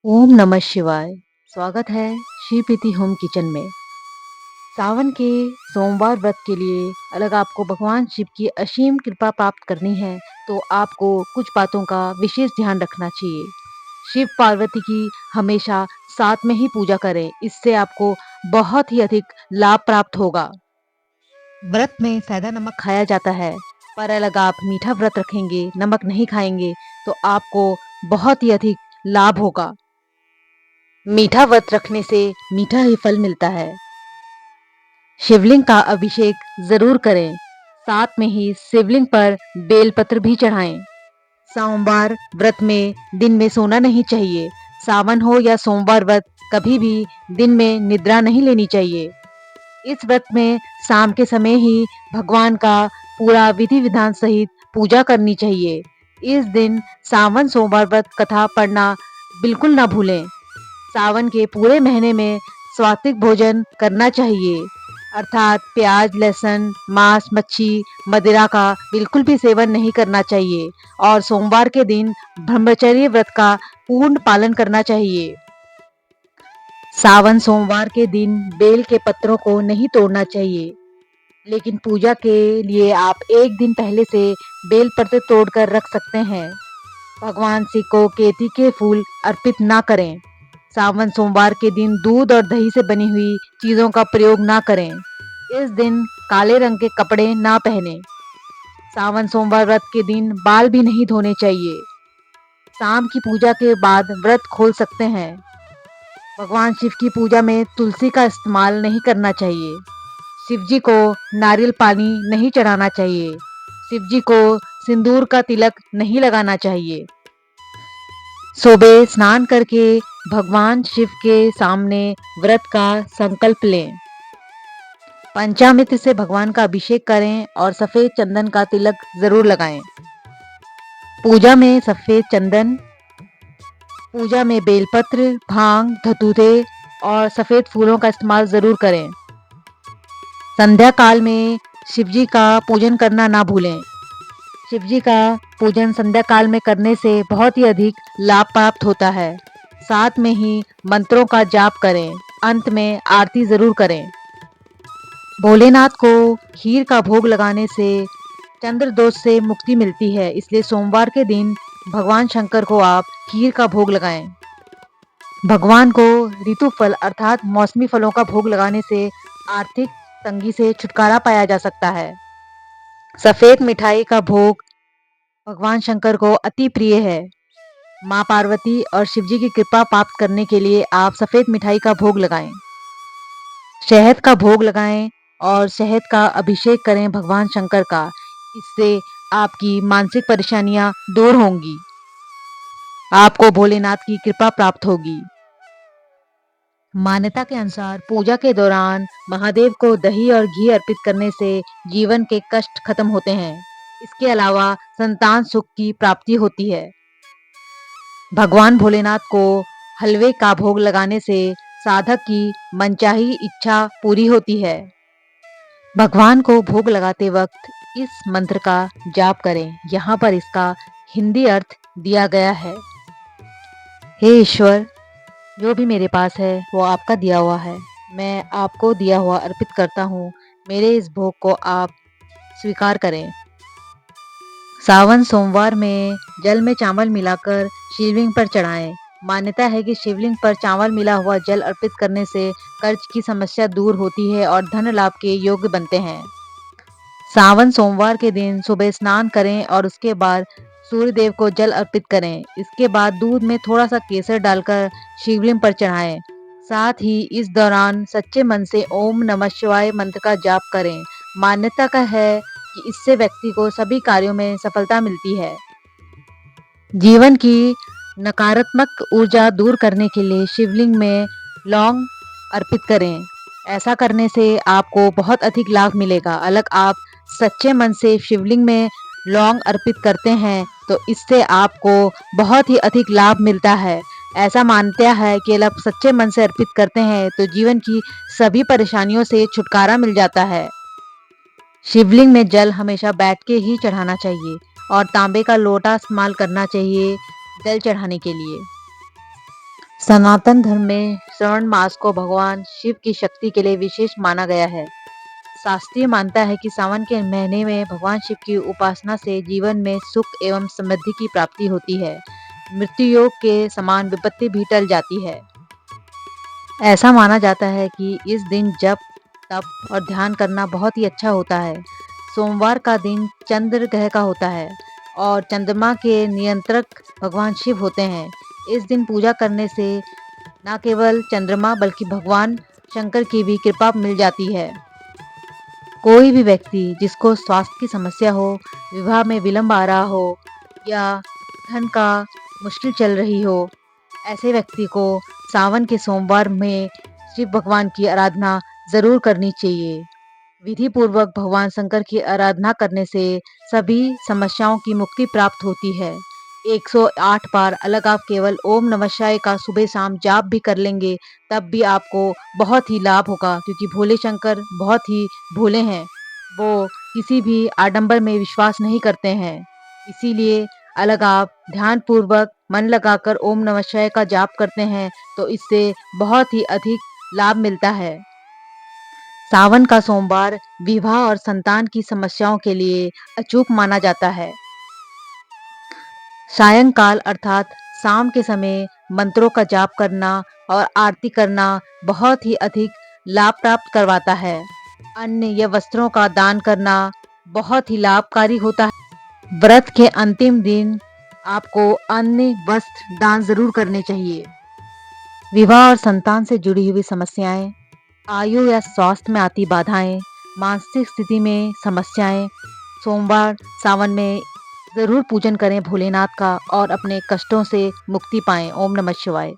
ओम नमः शिवाय। स्वागत है श्री प्रीति होम किचन में। सावन के सोमवार व्रत के लिए अगर आपको भगवान शिव की असीम कृपा प्राप्त करनी है तो आपको कुछ बातों का विशेष ध्यान रखना चाहिए। शिव पार्वती की हमेशा साथ में ही पूजा करें, इससे आपको बहुत ही अधिक लाभ प्राप्त होगा। व्रत में सादा नमक खाया जाता है, पर अगर आप मीठा व्रत रखेंगे, नमक नहीं खाएंगे तो आपको बहुत ही अधिक लाभ होगा। मीठा व्रत रखने से मीठा ही फल मिलता है। शिवलिंग का अभिषेक जरूर करें, साथ में ही शिवलिंग पर बेलपत्र भी चढ़ाएं। सोमवार व्रत में दिन में सोना नहीं चाहिए। सावन हो या सोमवार व्रत, कभी भी दिन में निद्रा नहीं लेनी चाहिए। इस व्रत में शाम के समय ही भगवान का पूरा विधि विधान सहित पूजा करनी चाहिए। इस दिन सावन सोमवार व्रत कथा पढ़ना बिल्कुल ना भूलें। सावन के पूरे महीने में सात्विक भोजन करना चाहिए, अर्थात प्याज, लहसुन, मांस, मच्छी, मदिरा का बिल्कुल भी सेवन नहीं करना चाहिए और सोमवार के दिन ब्रह्मचर्य व्रत का पूर्ण पालन करना चाहिए। सावन सोमवार के दिन बेल के पत्रों को नहीं तोड़ना चाहिए, लेकिन पूजा के लिए आप एक दिन पहले से बेल पत्र तोड़कर रख सकते हैं। भगवान शिव को केती के फूल अर्पित ना करें। सावन सोमवार के दिन दूध और दही से बनी हुई चीजों का प्रयोग ना करें। इस दिन काले रंग के कपड़े ना पहने। सावन सोमवार व्रत के दिन बाल भी नहीं धोने चाहिए। शाम की पूजा के बाद व्रत खोल सकते हैं। भगवान शिव की पूजा में तुलसी का इस्तेमाल नहीं करना चाहिए। शिव जी को नारियल पानी नहीं चढ़ाना चाहिए। शिव जी को सिंदूर का तिलक नहीं लगाना चाहिए। सुबह स्नान करके भगवान शिव के सामने व्रत का संकल्प लें। पंचामृत से भगवान का अभिषेक करें और सफेद चंदन का तिलक जरूर लगाएं। पूजा में सफेद चंदन, पूजा में बेलपत्र, भांग, धतूरे और सफेद फूलों का इस्तेमाल जरूर करें। संध्या काल में शिव जी का पूजन करना ना भूलें। शिव जी का पूजन संध्या काल में करने से बहुत ही अधिक लाभ प्राप्त होता है। साथ में ही मंत्रों का जाप करें। अंत में आरती जरूर करें। भोलेनाथ को खीर का भोग लगाने से चंद्र दोष से मुक्ति मिलती है, इसलिए सोमवार के दिन भगवान शंकर को आप खीर का भोग लगाएं। भगवान को ऋतु फल अर्थात मौसमी फलों का भोग लगाने से आर्थिक तंगी से छुटकारा पाया जा सकता है। सफेद मिठाई का भोग भगवान शंकर को अति प्रिय है। माँ पार्वती और शिवजी की कृपा प्राप्त करने के लिए आप सफेद मिठाई का भोग लगाएं। शहद का भोग लगाएं और शहद का अभिषेक करें भगवान शंकर का। इससे आपकी मानसिक परेशानियां दूर होंगी। आपको भोलेनाथ की कृपा प्राप्त होगी। मान्यता के अनुसार पूजा के दौरान महादेव को दही और घी अर्पित करने से जीवन के कष्ट खत्म होते हैं। इसके अलावा संतान सुख की प्राप्ति होती है। भगवान भोलेनाथ को हलवे का भोग लगाने से साधक की मनचाही इच्छा पूरी होती है। भगवान को भोग लगाते वक्त इस मंत्र का जाप करें। यहाँ पर इसका हिंदी अर्थ दिया गया है। हे ईश्वर, जो भी मेरे पास है वो आपका दिया हुआ है। मैं आपको दिया हुआ अर्पित करता हूँ। मेरे इस भोग को आप स्वीकार करें। सावन सोमवार में जल में चावल मिलाकर शिवलिंग पर चढ़ाएं। मान्यता है कि शिवलिंग पर चावल मिला हुआ जल अर्पित करने से कर्ज की समस्या दूर होती है और धन लाभ के योग्य बनते हैं। सावन सोमवार के दिन सुबह स्नान करें और उसके बाद सूर्य देव को जल अर्पित करें। इसके बाद दूध में थोड़ा सा केसर डालकर शिवलिंग पर चढ़ाएं। साथ ही इस दौरान सच्चे मन से ओम नमः शिवाय मंत्र का जाप करें। मान्यता का है कि इससे व्यक्ति को सभी कार्यों में सफलता मिलती है। जीवन की नकारात्मक ऊर्जा दूर करने के लिए शिवलिंग में लौंग अर्पित करें। ऐसा करने से आपको बहुत अधिक लाभ मिलेगा। अगर आप सच्चे मन से शिवलिंग में लौंग अर्पित करते हैं तो इससे आपको बहुत ही अधिक लाभ मिलता है। ऐसा मानता है कि अगर आप सच्चे मन से अर्पित करते हैं तो जीवन की सभी परेशानियों से छुटकारा मिल जाता है। शिवलिंग में जल हमेशा बैठ के ही चढ़ाना चाहिए और तांबे का लोटा इस्तेमाल करना चाहिए जल चढ़ाने के लिए। सनातन धर्म में श्रावण मास को भगवान शिव की शक्ति के लिए विशेष माना गया है। शास्त्रीय मानता है कि सावन के महीने में भगवान शिव की उपासना से जीवन में सुख एवं समृद्धि की प्राप्ति होती है। मृत्यु योग के समान विपत्ति भी टल जाती है। ऐसा माना जाता है कि इस दिन जप, तप और ध्यान करना बहुत ही अच्छा होता है। सोमवार का दिन चंद्र ग्रह का होता है और चंद्रमा के नियंत्रक भगवान शिव होते हैं। इस दिन पूजा करने से न केवल चंद्रमा बल्कि भगवान शंकर की भी कृपा मिल जाती है। कोई भी व्यक्ति जिसको स्वास्थ्य की समस्या हो, विवाह में विलंब आ रहा हो या धन का मुश्किल चल रही हो, ऐसे व्यक्ति को सावन के सोमवार में शिव भगवान की आराधना ज़रूर करनी चाहिए। विधि पूर्वक भगवान शंकर की आराधना करने से सभी समस्याओं की मुक्ति प्राप्त होती है। 108 बार अलग आप केवल ओम नमः शिवाय का सुबह शाम जाप भी कर लेंगे तब भी आपको बहुत ही लाभ होगा, क्योंकि भोले शंकर बहुत ही भोले हैं। वो किसी भी आडंबर में विश्वास नहीं करते हैं। इसीलिए अलग आप ध्यान पूर्वक मन लगाकर ओम नमः शिवाय का जाप करते हैं तो इससे बहुत ही अधिक लाभ मिलता है। सावन का सोमवार विवाह और संतान की समस्याओं के लिए अचूक माना जाता है। सायंकाल अर्थात शाम के समय मंत्रों का जाप करना और आरती करना बहुत ही अधिक लाभ प्राप्त करवाता है। अन्न या वस्त्रों का दान करना बहुत ही लाभकारी होता है। व्रत के अंतिम दिन आपको अन्न वस्त्र दान जरूर करने चाहिए। विवाह और संतान से जुड़ी हुई समस्याएं, आयु या स्वास्थ्य में आती बाधाएं, मानसिक स्थिति में समस्याएं, सोमवार सावन में ज़रूर पूजन करें भोलेनाथ का और अपने कष्टों से मुक्ति पाएं। ओम नमः शिवाय।